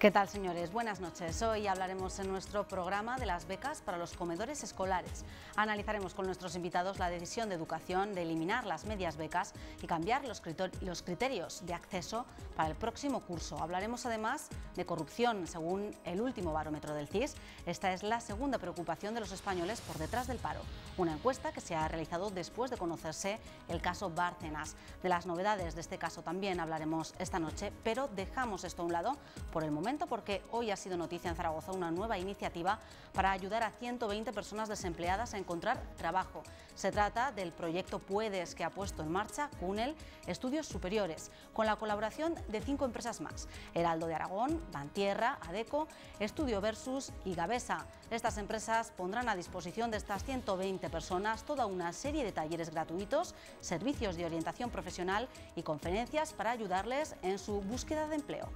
¿Qué tal, señores? Buenas noches. Hoy hablaremos en nuestro programa de las becas para los comedores escolares. Analizaremos con nuestros invitados la decisión de Educación de eliminar las medias becas y cambiar los criterios de acceso para el próximo curso. Hablaremos además de corrupción. Según el último barómetro del CIS, esta es la segunda preocupación de los españoles por detrás del paro. Una encuesta que se ha realizado después de conocerse el caso Bárcenas. De las novedades de este caso también hablaremos esta noche, pero dejamos esto a un lado por el momento, porque hoy ha sido noticia en Zaragoza una nueva iniciativa para ayudar a 120 personas desempleadas a encontrar trabajo. Se trata del proyecto Puedes, que ha puesto en marcha CUNEL Estudios Superiores, con la colaboración de 5 empresas más: Heraldo de Aragón, Bantierra, Adeco, Estudio Versus y Gavesa. Estas empresas pondrán a disposición de estas 120 personas toda una serie de talleres gratuitos, servicios de orientación profesional y conferencias para ayudarles en su búsqueda de empleo.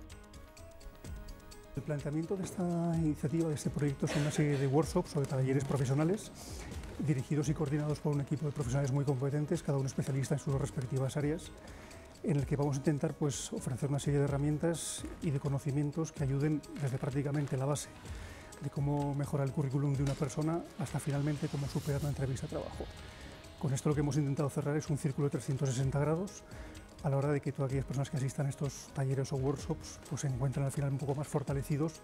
El planteamiento de esta iniciativa, de este proyecto, son una serie de workshops o de talleres profesionales dirigidos y coordinados por un equipo de profesionales muy competentes, cada uno especialista en sus respectivas áreas, en el que vamos a intentar ofrecer una serie de herramientas y de conocimientos que ayuden desde prácticamente la base de cómo mejorar el currículum de una persona hasta finalmente cómo superar una entrevista de trabajo. Con esto lo que hemos intentado cerrar es un círculo de 360 grados a la hora de que todas aquellas personas que asistan a estos talleres o workshops se encuentren al final un poco más fortalecidos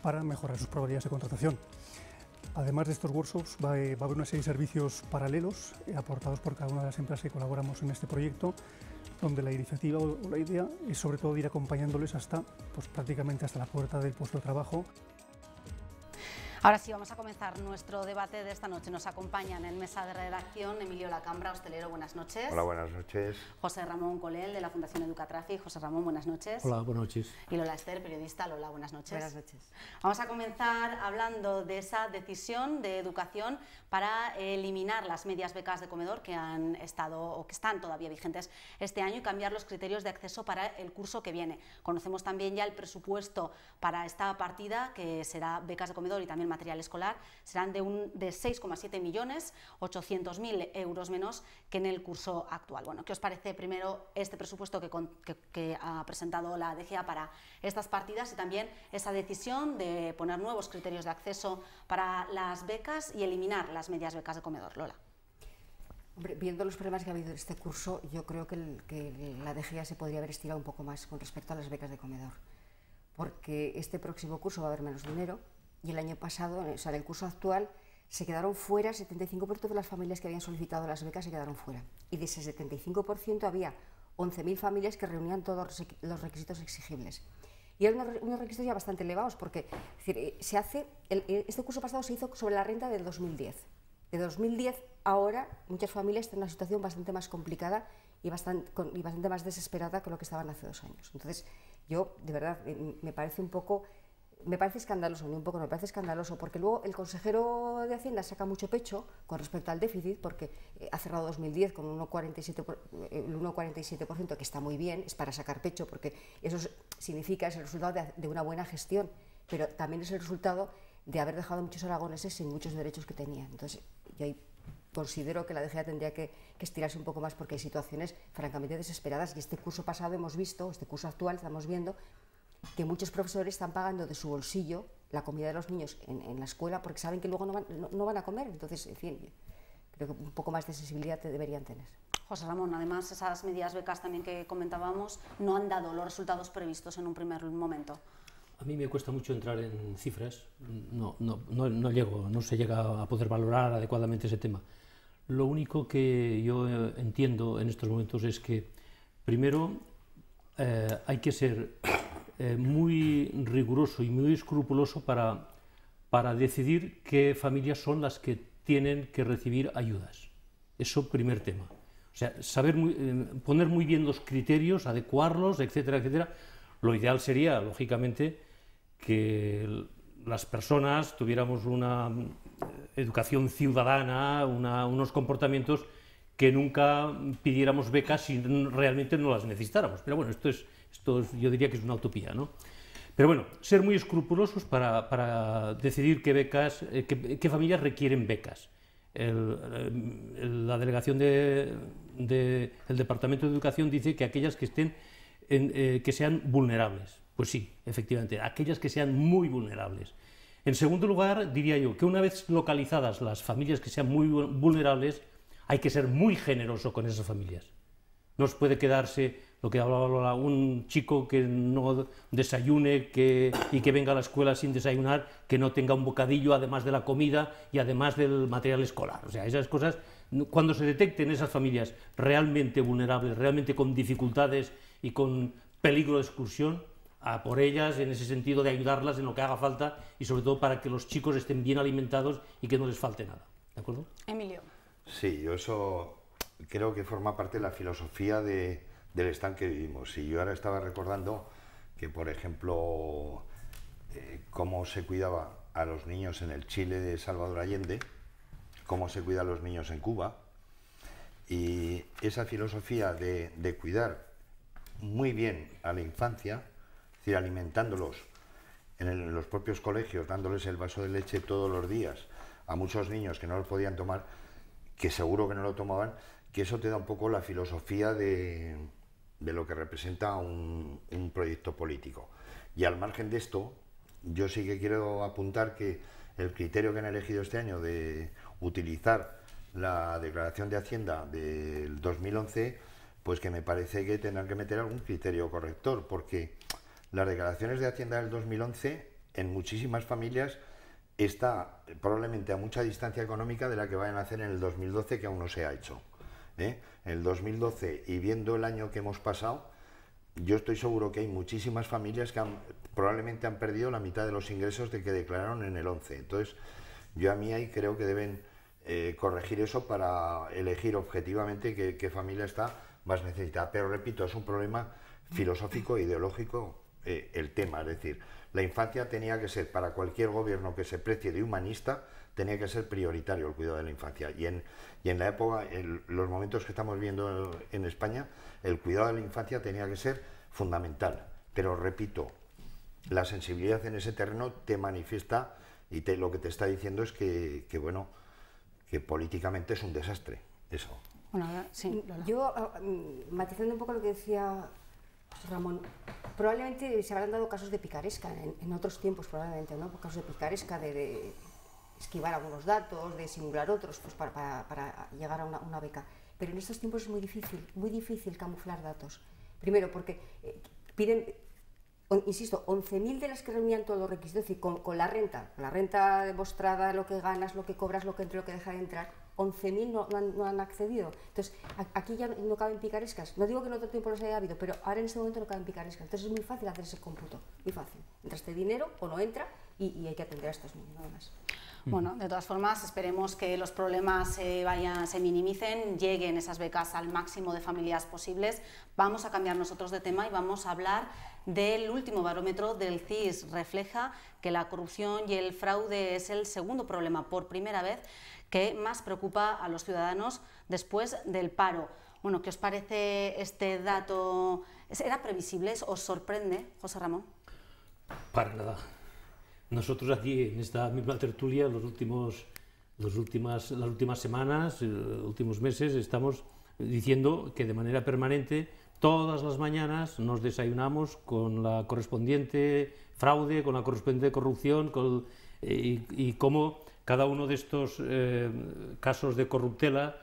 para mejorar sus probabilidades de contratación. Además de estos workshops va a haber una serie de servicios paralelos aportados por cada una de las empresas que colaboramos en este proyecto, donde la iniciativa o la idea es sobre todo ir acompañándoles hasta prácticamente hasta la puerta del puesto de trabajo. Ahora sí, vamos a comenzar nuestro debate de esta noche. Nos acompañan en mesa de redacción Emilio Lacambra, hostelero, buenas noches. Hola, buenas noches. José Ramón Colel, de la Fundación Educatraffic. José Ramón, buenas noches. Hola, buenas noches. Y Lola Ester, periodista. Lola, buenas noches. Buenas noches. Vamos a comenzar hablando de esa decisión de Educación para eliminar las medias becas de comedor que han estado o que están todavía vigentes este año y cambiar los criterios de acceso para el curso que viene. Conocemos también ya el presupuesto para esta partida, que será becas de comedor y también material escolar. Serán de 6,7.800.000 euros menos que en el curso actual. Bueno, ¿qué os parece primero este presupuesto que ha presentado la DGA para estas partidas y también esa decisión de poner nuevos criterios de acceso para las becas y eliminar las medias becas de comedor? Lola. Hombre, viendo los problemas que ha habido en este curso, yo creo que la DGA se podría haber estirado un poco más con respecto a las becas de comedor, porque este próximo curso va a haber menos dinero y el año pasado, o sea, en el curso actual, se quedaron fuera, 75% de las familias que habían solicitado las becas se quedaron fuera, y de ese 75% había 11.000 familias que reunían todos los requisitos exigibles. Y eran unos requisitos ya bastante elevados, porque es decir, este curso pasado se hizo sobre la renta del 2010. De 2010 ahora muchas familias están en una situación bastante más complicada y bastante más desesperada que lo que estaban hace 2 años. Entonces, yo, de verdad, me parece escandaloso, me parece escandaloso, porque luego el consejero de Hacienda saca mucho pecho con respecto al déficit, porque ha cerrado 2010 con un 1,47%, que está muy bien, es para sacar pecho, porque eso significa, es el resultado de una buena gestión, pero también es el resultado de haber dejado a muchos aragoneses sin muchos derechos que tenían. Entonces, yo ahí considero que la DGA tendría que estirarse un poco más, porque hay situaciones francamente desesperadas, y este curso pasado hemos visto, este curso actual estamos viendo que muchos profesores están pagando de su bolsillo la comida de los niños en la escuela porque saben que luego no van a comer. Entonces, en fin, creo que un poco más de sensibilidad deberían tener. José Ramón, además esas medidas becas también que comentábamos no han dado los resultados previstos en un primer momento. A mí me cuesta mucho entrar en cifras, no se llega a poder valorar adecuadamente ese tema. Lo único que yo entiendo en estos momentos es que, primero, hay que ser muy riguroso y muy escrupuloso para decidir qué familias son las que tienen que recibir ayudas. Eso, primer tema. O sea, poner muy bien los criterios, adecuarlos, etcétera, etcétera. Lo ideal sería, lógicamente, que las personas tuviéramos una educación ciudadana, unos comportamientos que nunca pidiéramos becas si realmente no las necesitáramos. Pero bueno, esto yo diría que es una utopía, ¿no? Pero bueno, ser muy escrupulosos para decidir qué familias requieren becas. La delegación del Departamento de Educación dice que aquellas que sean vulnerables. Pues sí, efectivamente, aquellas que sean muy vulnerables. En segundo lugar, diría yo que una vez localizadas las familias que sean muy vulnerables, hay que ser muy generoso con esas familias. No se puede quedarse, lo que hablaba un chico que no desayune y que venga a la escuela sin desayunar, que no tenga un bocadillo además de la comida y además del material escolar. O sea, esas cosas, cuando se detecten esas familias realmente vulnerables, realmente con dificultades y con peligro de exclusión, a por ellas en ese sentido de ayudarlas en lo que haga falta y sobre todo para que los chicos estén bien alimentados y que no les falte nada. ¿De acuerdo? Emilio. Sí, yo eso creo que forma parte de la filosofía del estado que vivimos. Y yo ahora estaba recordando que, por ejemplo, cómo se cuidaba a los niños en el Chile de Salvador Allende, cómo se cuida a los niños en Cuba, y esa filosofía de cuidar muy bien a la infancia, es decir, alimentándolos en los propios colegios, dándoles el vaso de leche todos los días a muchos niños que no lo podían tomar, que seguro que no lo tomaban, que eso te da un poco la filosofía de lo que representa un proyecto político. Y al margen de esto, yo sí que quiero apuntar que el criterio que han elegido este año de utilizar la declaración de Hacienda del 2011, pues que me parece que tendrán que meter algún criterio corrector, porque las declaraciones de Hacienda del 2011 en muchísimas familias está probablemente a mucha distancia económica de la que vayan a hacer en el 2012, que aún no se ha hecho. En el 2012, y viendo el año que hemos pasado, yo estoy seguro que hay muchísimas familias que probablemente han perdido la mitad de los ingresos de que declararon en el 11. Entonces, yo a mí ahí creo que deben corregir eso para elegir objetivamente qué familia está más necesitada. Pero repito, es un problema filosófico e ideológico el tema, es decir, la infancia tenía que ser, para cualquier gobierno que se precie de humanista, tenía que ser prioritario el cuidado de la infancia. Y en la época, en los momentos que estamos viendo en España, el cuidado de la infancia tenía que ser fundamental. Pero repito, la sensibilidad en ese terreno te manifiesta y lo que te está diciendo es que políticamente es un desastre, eso. Bueno, sí, Lola. Yo, matizando un poco lo que decía Ramón, probablemente se habrán dado casos de picaresca en otros tiempos, probablemente, ¿no? Casos de picaresca, de esquivar algunos datos, de simular otros, pues para llegar a una beca. Pero en estos tiempos es muy difícil camuflar datos. Primero, porque piden, insisto, 11.000 de las que reunían todos los requisitos, es decir, con la renta demostrada, lo que ganas, lo que cobras, lo que entra, lo que deja de entrar. 11.000 no han accedido. Entonces, aquí ya no caben picarescas. No digo que en otro tiempo los haya habido, pero ahora en este momento no caben picarescas. Entonces es muy fácil hacer ese cómputo, muy fácil. Entra este dinero o no entra y hay que atender a estos niños, nada más. Bueno, de todas formas, esperemos que los problemas se minimicen, lleguen esas becas al máximo de familias posibles. Vamos a cambiar nosotros de tema y vamos a hablar del último barómetro del CIS. Refleja que la corrupción y el fraude es el segundo problema por primera vez que más preocupa a los ciudadanos después del paro. Bueno, ¿qué os parece este dato? ¿Era previsible? ¿Os sorprende, José Ramón? Para nada. Nosotros aquí, en esta misma tertulia, las últimas semanas, últimos meses, estamos diciendo que de manera permanente, todas las mañanas nos desayunamos con la correspondiente fraude, con la correspondiente corrupción, y cómo cada uno de estos casos de corruptela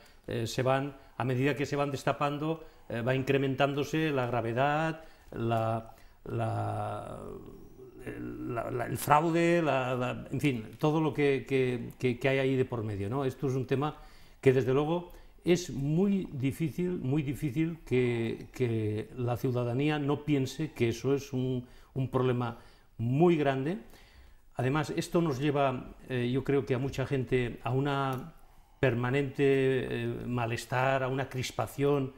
a medida que se van destapando, va incrementándose la gravedad, el fraude, en fin, todo lo que hay ahí de por medio, ¿no? Esto es un tema que desde luego es muy difícil que la ciudadanía no piense que eso es un problema muy grande. Además, esto nos lleva, yo creo que a mucha gente, a una permanente malestar, a una crispación,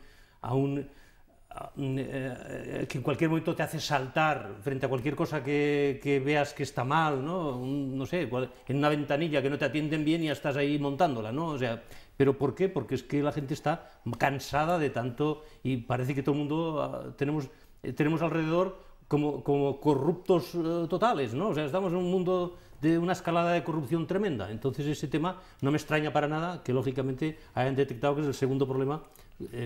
que en cualquier momento te hace saltar frente a cualquier cosa que veas que está mal, ¿no? No sé, en una ventanilla que no te atienden bien y ya estás ahí montándola, ¿no? O sea, ¿pero por qué? Porque es que la gente está cansada de tanto y parece que todo el mundo tenemos alrededor como corruptos totales, ¿no? O sea, estamos en un mundo de una escalada de corrupción tremenda. Entonces ese tema no me extraña para nada que lógicamente hayan detectado que es el segundo problema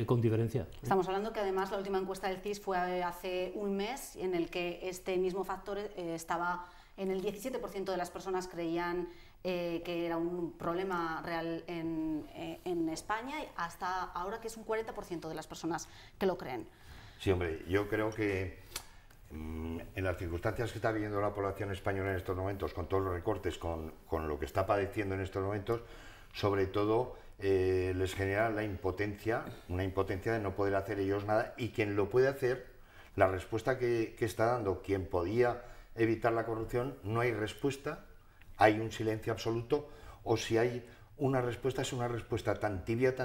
con diferencia. Estamos hablando que además la última encuesta del CIS fue hace un mes, en el que este mismo factor estaba en el 17% de las personas creían que era un problema real en España, hasta ahora que es un 40% de las personas que lo creen. Sí, hombre, yo creo que en las circunstancias que está viviendo la población española en estos momentos, con todos los recortes, con lo que está padeciendo en estos momentos, sobre todo les genera la impotencia, una impotencia de no poder hacer ellos nada, y quien lo puede hacer, la respuesta que está dando quien podía evitar la corrupción, no hay respuesta, hay un silencio absoluto, o si hay una respuesta, es una respuesta tan tibia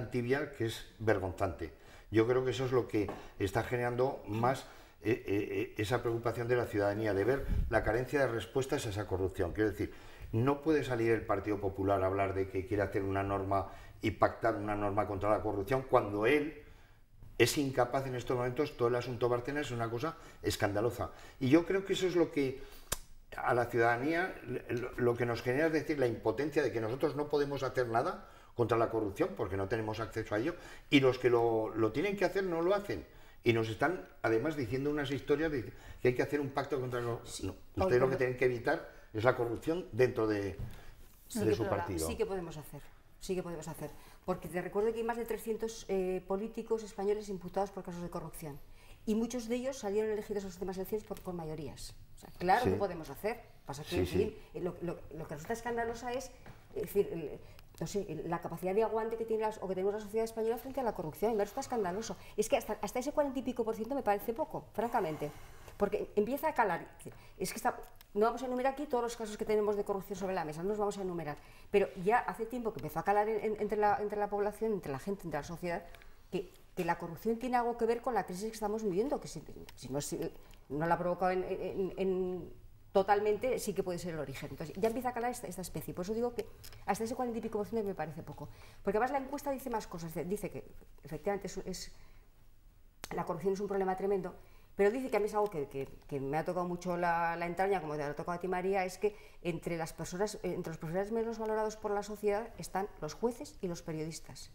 que es vergonzante. Yo creo que eso es lo que está generando más esa preocupación de la ciudadanía, de ver la carencia de respuestas a esa corrupción. Quiero decir, no puede salir el Partido Popular a hablar de que quiere hacer una norma y pactar una norma contra la corrupción, cuando él es incapaz en estos momentos. Todo el asunto Bárcenas es una cosa escandalosa. Y yo creo que eso es lo que a la ciudadanía lo que nos genera, es decir, la impotencia de que nosotros no podemos hacer nada contra la corrupción porque no tenemos acceso a ello, y los que lo tienen que hacer no lo hacen. Y nos están además diciendo unas historias de que hay que hacer un pacto contra la corrupción. No, ustedes lo que tienen que evitar es la corrupción dentro de su partido. Sí que podemos hacer. Sí que podemos hacer, porque te recuerdo que hay más de 300 políticos españoles imputados por casos de corrupción, y muchos de ellos salieron elegidos en las últimas elecciones por mayorías. O sea, claro, sí, que podemos hacer. Pasa que, en fin, lo que resulta escandalosa es decir, no sé, la capacidad de aguante que tiene que tenemos la sociedad española frente a la corrupción. Y me resulta escandaloso. Es que hasta ese 40 y pico % me parece poco, francamente. Porque empieza a calar. Es que no vamos a enumerar aquí todos los casos que tenemos de corrupción sobre la mesa, no los vamos a enumerar. Pero ya hace tiempo que empezó a calar entre la población, entre la gente, entre la sociedad, que la corrupción tiene algo que ver con la crisis que estamos viviendo, que si no la ha provocado totalmente, sí que puede ser el origen. Entonces ya empieza a calar esta especie. Por eso digo que hasta ese 40 y pico % me parece poco. Porque además la encuesta dice más cosas. Dice que efectivamente la corrupción es un problema tremendo, pero dice que a mí es algo que me ha tocado mucho la entraña, como te ha tocado a ti, María, es que entre los profesionales menos valorados por la sociedad están los jueces y los periodistas.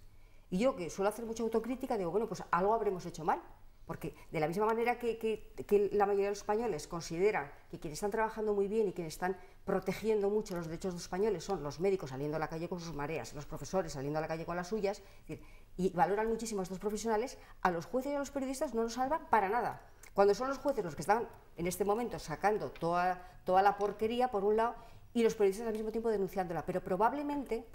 Y yo, que suelo hacer mucha autocrítica, digo, bueno, pues algo habremos hecho mal. Porque de la misma manera que la mayoría de los españoles considera que quienes están trabajando muy bien y quienes están protegiendo mucho los derechos de los españoles son los médicos saliendo a la calle con sus mareas, los profesores saliendo a la calle con las suyas, y valoran muchísimo a estos profesionales, a los jueces y a los periodistas no los salvan para nada. Cuando son los jueces los que están en este momento sacando toda la porquería por un lado, y los periodistas al mismo tiempo denunciándola. Pero probablemente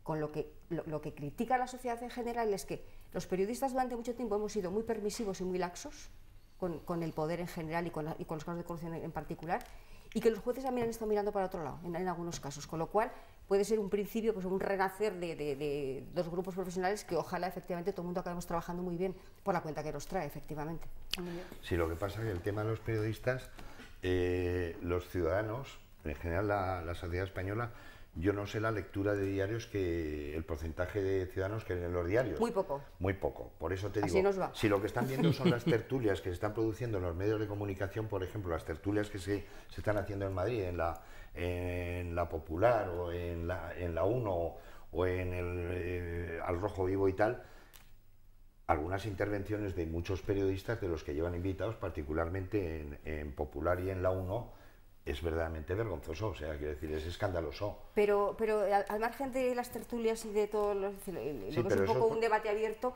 con lo que critica la sociedad en general es que los periodistas durante mucho tiempo hemos sido muy permisivos y muy laxos con el poder en general y con los casos de corrupción en particular, y que los jueces también han estado mirando para otro lado en algunos casos, con lo cual puede ser un principio, pues un renacer de dos grupos profesionales que ojalá efectivamente todo el mundo acabemos trabajando muy bien por la cuenta que nos trae, efectivamente. Sí, lo que pasa es que el tema de los periodistas, los ciudadanos, en general la sociedad española, yo no sé la lectura de diarios, que el porcentaje de ciudadanos que leen los diarios. Muy poco. Muy poco. Por eso te digo, así nos va. Si lo que están viendo son las tertulias que se están produciendo en los medios de comunicación, por ejemplo, las tertulias que se están haciendo en Madrid, en la Popular o en la 1 o en el Al Rojo Vivo y tal, algunas intervenciones de muchos periodistas de los que llevan invitados, particularmente en Popular y en la 1, es verdaderamente vergonzoso, o sea, quiero decir, es escandaloso. Pero al margen de las tertulias y de todo lo que es un poco un debate abierto,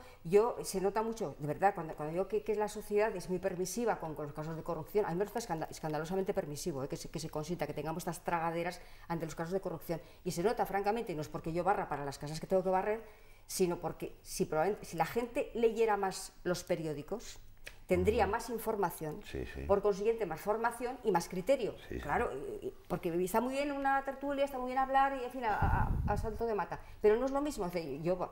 se nota mucho, de verdad, cuando digo que la sociedad es muy permisiva con los casos de corrupción, a mí me resulta escandalosamente permisivo, que se consienta que tengamos estas tragaderas ante los casos de corrupción. Y se nota, francamente, no es porque yo barra para las casas que tengo que barrer, sino porque si la gente leyera más los periódicos, tendría más información, por consiguiente más formación y más criterio. Claro, porque está muy bien una tertulia, está muy bien hablar y, en fin, a salto de mata, pero no es lo mismo. Yo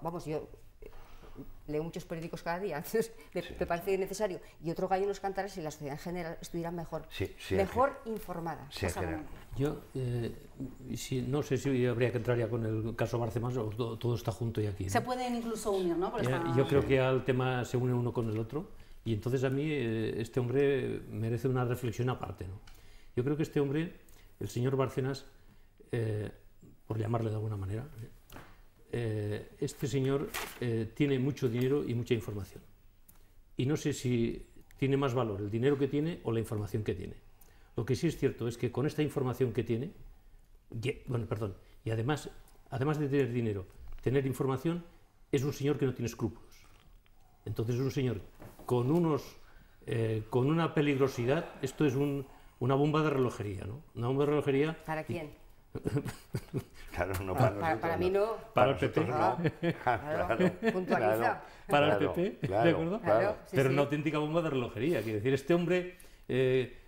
leo muchos periódicos cada día, entonces me parece necesario. Y otro gallo nos cantará si la sociedad en general estuviera mejor informada. Yo no sé si habría que entrar ya con el caso Bárcenas o todo está junto y aquí, ¿no? Se pueden incluso unir, ¿no? Yo creo que al tema se une uno con el otro. Y entonces a mí este hombre merece una reflexión aparte, ¿no? Yo creo que este hombre el señor Bárcenas, por llamarle de alguna manera, este señor tiene mucho dinero y mucha información. Y no sé si tiene más valor el dinero que tiene o la información que tiene. Lo que sí es cierto es que con esta información que tiene, y además de tener dinero, tener información, es un señor que no tiene escrúpulos. Entonces es un señor con una peligrosidad. Esto es una bomba de relojería, ¿no? Una bomba de relojería. ¿Para quién? Claro, no para nosotros. Para mí no. Para el PP. No. Claro, Puntualiza. Para el PP, claro, ¿de acuerdo? Claro, sí, Pero sí. una auténtica bomba de relojería. Quiere decir, este hombre,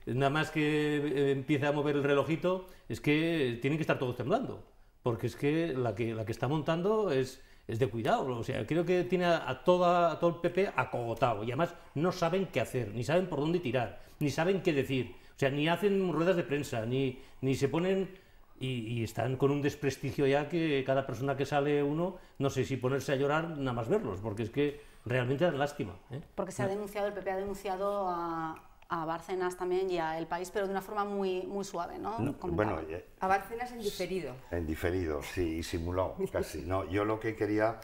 nada más que empieza a mover el relojito, es que tienen que estar todos temblando. Porque es que la que está montando es de cuidado. O sea, creo que tiene a todo el PP acogotado. Y además no saben qué hacer, ni saben por dónde tirar, ni saben qué decir. O sea, ni hacen ruedas de prensa, ni se ponen... Y están con un desprestigio ya que cada persona que sale uno, no sé si ponerse a llorar nada más verlos, porque es que realmente da lástima. Porque se ha denunciado, el PP ha denunciado a Bárcenas también y a El País, pero de una forma muy, muy suave, ¿no? Bueno, A Bárcenas en diferido. en diferido, sí, y simulado, casi. No, yo lo que quería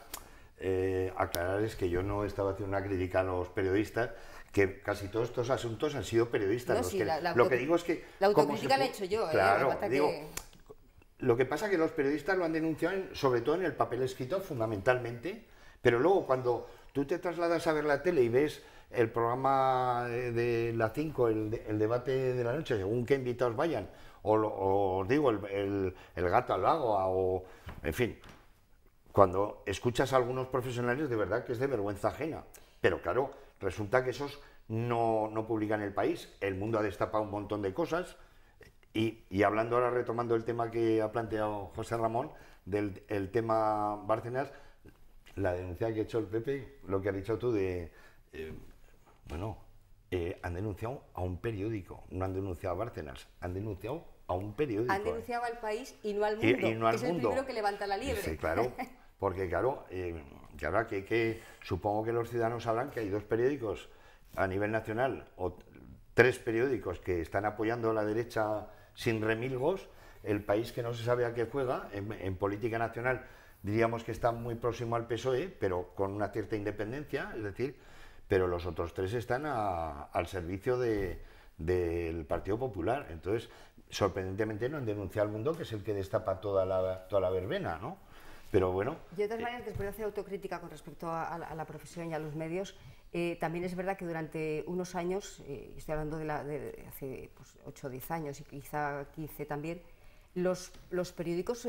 aclarar es que yo no estaba haciendo una crítica a los periodistas, que casi todos estos asuntos han sido periodistas. No, los sí, que, la lo que digo es que... La autocrítica la he hecho yo, Claro, que... digo... Lo que pasa es que los periodistas lo han denunciado, sobre todo en el papel escrito, fundamentalmente, pero luego cuando tú te trasladas a ver la tele y ves el programa de la 5, el debate de la noche, según qué invitados vayan, o digo, el gato al lago, o en fin, cuando escuchas a algunos profesionales, de verdad que es de vergüenza ajena. Pero claro, resulta que esos no publican El País. El Mundo ha destapado un montón de cosas. Y hablando ahora, retomando el tema que ha planteado José Ramón, el tema Bárcenas, la denuncia que ha hecho el PP, lo que has dicho tú han denunciado a un periódico, no han denunciado a Bárcenas, han denunciado a un periódico. Han denunciado al País y no al Mundo, y no al que es el Mundo. primero que levanta la liebre. Sí, claro, porque claro, supongo que los ciudadanos sabrán que hay dos periódicos a nivel nacional, o tres periódicos que están apoyando a la derecha sin remilgos. El País, que no se sabe a qué juega, en política nacional diríamos que está muy próximo al PSOE, pero con una cierta independencia, es decir, pero los otros tres están al servicio del Partido Popular. Entonces, sorprendentemente no han denunciado al Mundo, que es el que destapa toda la verbena, ¿no? Pero bueno... De todas maneras, después de hacer autocrítica con respecto a la profesión y a los medios, también es verdad que durante unos años, estoy hablando de hace 8 o 10 años y quizá 15 también, los periódicos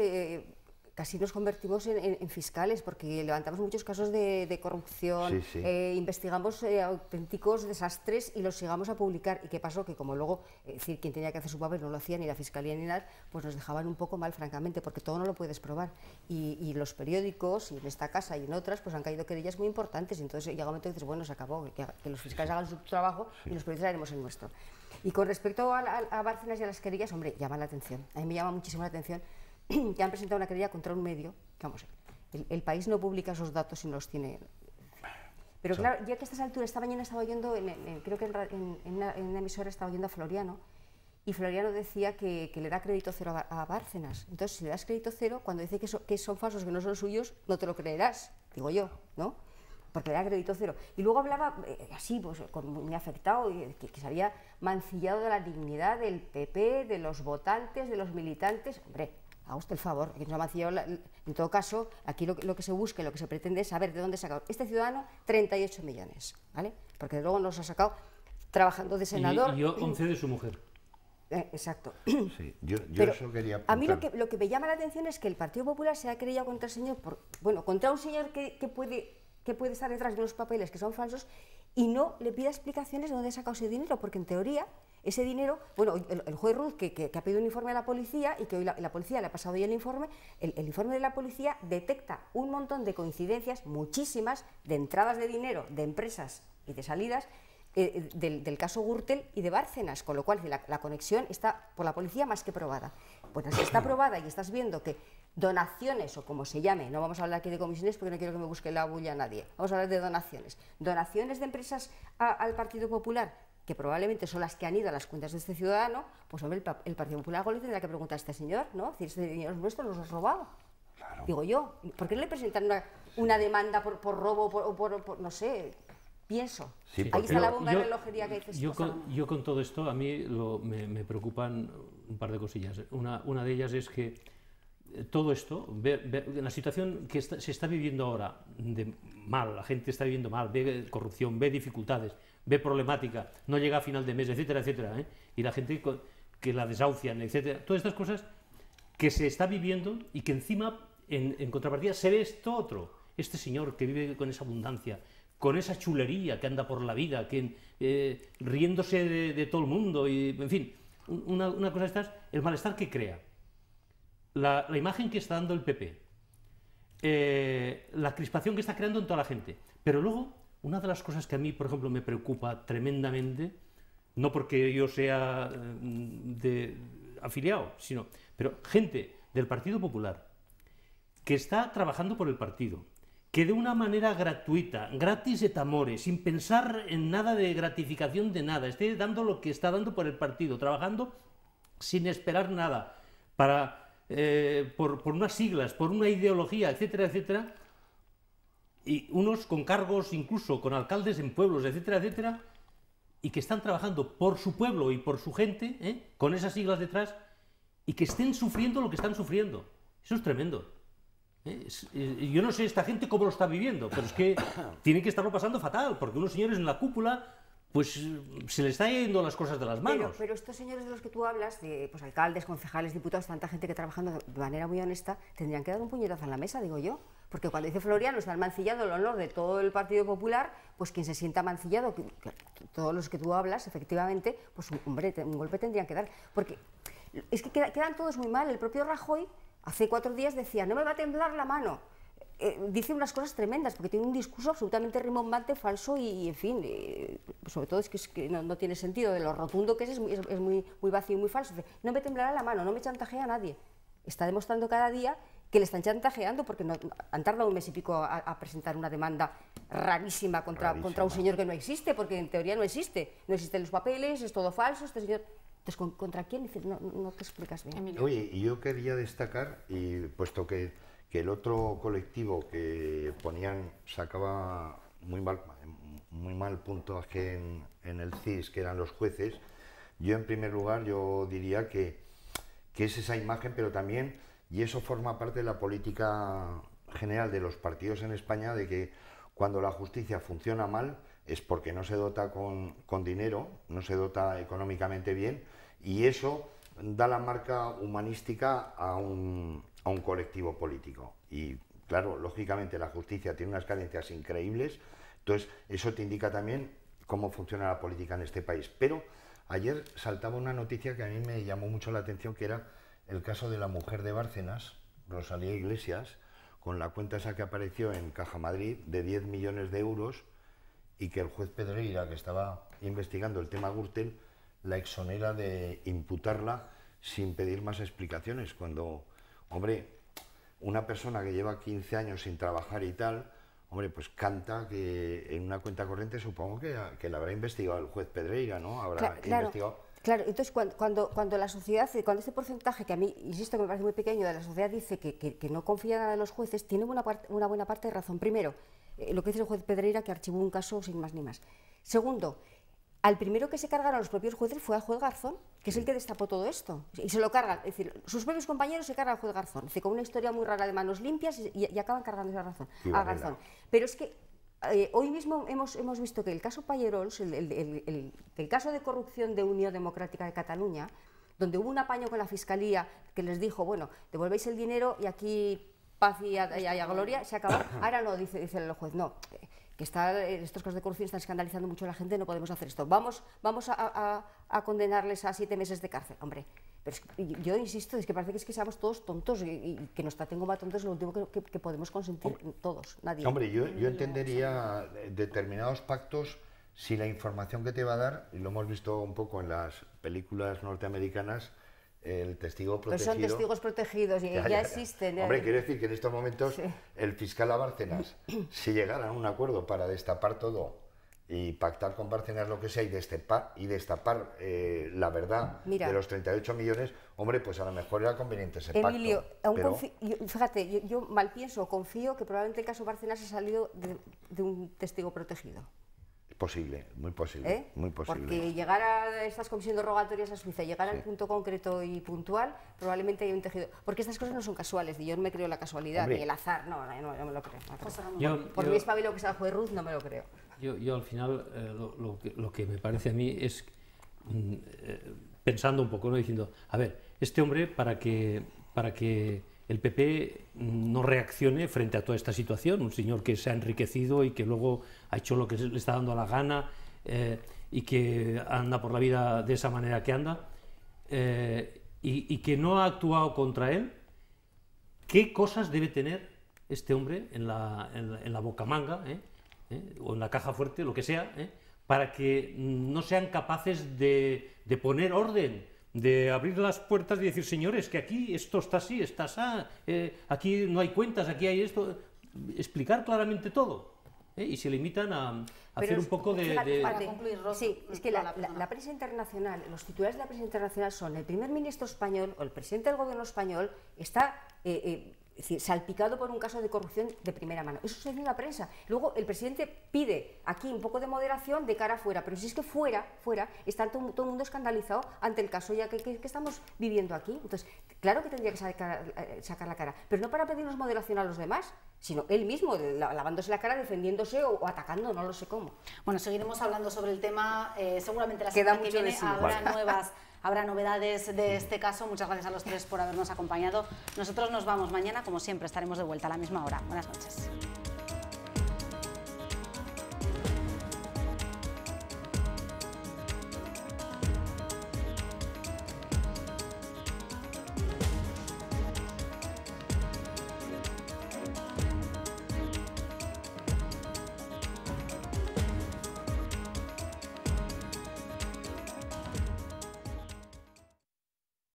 casi nos convertimos en fiscales, porque levantamos muchos casos de corrupción, sí. investigamos auténticos desastres y los llegamos a publicar. ¿Y qué pasó? Que como luego, decir, quien tenía que hacer su papel no lo hacía, ni la fiscalía ni nada, pues nos dejaban un poco mal, francamente, porque todo no lo puedes probar. Y los periódicos, y en esta casa y en otras, pues han caído querellas muy importantes, y entonces llega un momento que dices, bueno, se acabó, que los fiscales hagan su trabajo y los periodistas haremos el nuestro. Y con respecto a Bárcenas y a las querellas, hombre, llama la atención. A mí me llama muchísimo la atención que han presentado una querella contra un medio, vamos, el País no publica esos datos y no los tiene. Pero claro, yo que a estas alturas, esta mañana estaba oyendo, creo que en una emisora estaba oyendo a Floriano, y Floriano decía que le da crédito cero a Bárcenas. Entonces, si le das crédito cero, cuando dice que son falsos, que no son suyos, no te lo creerás, digo yo, ¿no? Porque le da crédito cero. Y luego hablaba así, pues muy afectado, que se había mancillado de la dignidad del PP, de los votantes, de los militantes. Hombre, haga usted el favor, que nos ha mancillado. En todo caso, aquí lo que se busca y lo que se pretende es saber de dónde ha sacado este ciudadano 38 millones, ¿vale? Porque luego nos ha sacado trabajando de senador. Y yo 11 de su mujer. Exacto. Sí, yo Pero eso quería apuntar. a mí lo que me llama la atención es que el Partido Popular se ha querellado contra el señor, contra un señor que puede estar detrás de unos papeles que son falsos, y no le pida explicaciones de dónde ha sacado ese dinero, porque en teoría ese dinero, bueno, el juez Ruz que ha pedido un informe a la policía y que hoy la policía le ha pasado hoy el informe de la policía detecta un montón de coincidencias, muchísimas, de entradas de dinero de empresas y de salidas del caso Gürtel y de Bárcenas, con lo cual la conexión está por la policía más que probada. Bueno, si está probada y estás viendo que donaciones, o como se llame, no vamos a hablar aquí de comisiones porque no quiero que me busque la bulla a nadie, vamos a hablar de donaciones de empresas al Partido Popular que probablemente son las que han ido a las cuentas de este ciudadano, pues hombre, el Partido Popular algo le tendrá que preguntar a este señor, ¿no? Si este dinero es nuestro, nos lo has robado. Claro. Digo yo, ¿por qué no le presentan una demanda por robo o por, no sé, pienso? Sí, ahí está la bomba de relojería que dices. Yo con todo esto, a mí me preocupan un par de cosillas. Una de ellas es que todo esto, la situación que se está viviendo ahora mal, la gente está viviendo mal, ve corrupción, ve dificultades, ve problemática, no llega a final de mes, etcétera, etcétera, y la gente que la desahucian, etcétera, todas estas cosas que se está viviendo y que encima, en contrapartida, se ve esto otro, este señor que vive con esa abundancia, con esa chulería que anda por la vida, riéndose de todo el mundo, y en fin, una cosa de estas, el malestar que crea. La imagen que está dando el PP, la crispación que está creando en toda la gente. Pero luego, una de las cosas que a mí, por ejemplo, me preocupa tremendamente, no porque yo sea afiliado, pero gente del Partido Popular que está trabajando por el partido, que de una manera gratuita, gratis et amore, sin pensar en nada de gratificación de nada, esté dando lo que está dando por el partido, trabajando sin esperar nada, por unas siglas, por una ideología, etcétera, etcétera, y unos con cargos, incluso con alcaldes en pueblos, etcétera, etcétera, y que están trabajando por su pueblo y por su gente, con esas siglas detrás, y que estén sufriendo lo que están sufriendo. Eso es tremendo. Yo no sé esta gente cómo lo está viviendo, pero es que tienen que estarlo pasando fatal, porque unos señores en la cúpula, pues se les está yendo las cosas de las manos. Pero estos señores de los que tú hablas, de pues, alcaldes, concejales, diputados, tanta gente que trabajando de manera muy honesta, tendrían que dar un puñetazo en la mesa, digo yo. Porque cuando dice Floriano, están mancillando el honor de todo el Partido Popular, pues quien se sienta mancillado, todos los que tú hablas, efectivamente, pues hombre, un golpe tendrían que dar. Porque es que quedan todos muy mal. El propio Rajoy, hace 4 días decía, no me va a temblar la mano. Dice unas cosas tremendas, porque tiene un discurso absolutamente rimbombante, falso y en fin, sobre todo es que no tiene sentido, de lo rotundo que es muy vacío y muy falso. Dice, no me temblará la mano, no me chantajea a nadie. Está demostrando cada día que le están chantajeando porque han tardado 1 mes y pico a presentar una demanda rarísima contra un señor que no existe, porque en teoría no existe. No existen los papeles, es todo falso, este señor... Entonces, ¿contra quién? No te explicas bien. Oye, y yo quería destacar, y puesto que el otro colectivo que sacaba muy mal puntaje en el CIS, que eran los jueces, yo en primer lugar yo diría que es esa imagen, pero también, y eso forma parte de la política general de los partidos en España, de que cuando la justicia funciona mal es porque no se dota con dinero, no se dota económicamente bien, y eso da la marca humanística a un colectivo político. Y claro, lógicamente la justicia tiene unas carencias increíbles, entonces eso te indica también cómo funciona la política en este país. Pero ayer saltaba una noticia que a mí me llamó mucho la atención, que era el caso de la mujer de Bárcenas, Rosalía Iglesias, con la cuenta esa que apareció en Caja Madrid de 10 millones de euros, y que el juez Pedreira, que estaba investigando el tema Gürtel, la exonera de imputarla sin pedir más explicaciones, cuando, hombre, una persona que lleva 15 años sin trabajar y tal, hombre, pues canta que en una cuenta corriente supongo que la habrá investigado el juez Pedreira, ¿no? Habrá investigado... Claro, entonces cuando la sociedad, cuando este porcentaje, que a mí, insisto, que me parece muy pequeño, de la sociedad dice que no confía nada en los jueces, tiene una buena parte de razón. Primero, lo que dice el juez Pedreira, que archivó un caso sin más ni más. Segundo, al primero que se cargaron los propios jueces fue al juez Garzón, que es el que destapó todo esto. Y se lo cargan, es decir, sus propios compañeros se cargan al juez Garzón, es decir, con una historia muy rara de manos limpias y acaban cargándose a Garzón. Pero es que hoy mismo hemos visto que el caso Pallerols, el caso de corrupción de Unión Democrática de Cataluña, donde hubo un apaño con la Fiscalía que les dijo, bueno, devolvéis el dinero y aquí paz y a gloria, se acabó. Ahora no, dice el juez, no, que estos casos de corrupción están escandalizando mucho a la gente, no podemos hacer esto. Vamos a condenarles a 7 meses de cárcel. Hombre, pero yo insisto, es que parece que seamos todos tontos y que nos traten como a tontos es lo último que podemos consentir todos, nadie. Hombre, yo entendería determinados pactos si la información que te va a dar, y lo hemos visto un poco en las películas norteamericanas, el testigo protegido... Pero son testigos protegidos y ya existen. Hombre, quiero decir que en estos momentos el fiscal a Bárcenas, si llegaran a un acuerdo para destapar todo y pactar con Bárcenas lo que sea y destapar la verdad de los 38 millones, hombre, pues a lo mejor era conveniente ese Emilio, pacto. Fíjate, yo mal pienso, confío que probablemente el caso Bárcenas ha salido de un testigo protegido. Posible, muy posible, muy posible. Porque llegar a estas comisiones rogatorias a Suiza, llegar al punto concreto y puntual, probablemente hay un tejido. Porque estas cosas no son casuales, y yo no me creo la casualidad, ni el azar, no me lo creo. Por mi espabilo que sea el juez Ruth, no me lo creo. Yo al final, lo que me parece a mí es, pensando un poco, ¿no? Diciendo, a ver, este hombre, para que el PP no reaccione frente a toda esta situación, un señor que se ha enriquecido y que luego ha hecho lo que le está dando la gana y que anda por la vida de esa manera que anda y que no ha actuado contra él, ¿qué cosas debe tener este hombre en la bocamanga o en la caja fuerte, lo que sea, para que no sean capaces de poner orden, de abrir las puertas y decir, señores, que aquí esto está así, está así, aquí no hay cuentas, aquí hay esto, explicar claramente todo, y se limitan a hacer un poco de... Para concluir, sí, es que la prensa internacional, los titulares de la prensa internacional son el primer ministro español o el presidente del gobierno español está... Es decir, salpicado por un caso de corrupción de primera mano. Eso se dice en la prensa. Luego el presidente pide aquí un poco de moderación de cara afuera, pero si es que fuera está todo el mundo escandalizado ante el caso ya que estamos viviendo aquí. Entonces, claro que tendría que sacar la cara, pero no para pedirnos moderación a los demás, sino él mismo, lavándose la cara, defendiéndose o atacando, no lo sé cómo. Bueno, seguiremos hablando sobre el tema, seguramente la semana que viene habrá novedades de este caso. Muchas gracias a los tres por habernos acompañado. Nosotros nos vamos mañana, como siempre, estaremos de vuelta a la misma hora. Buenas noches.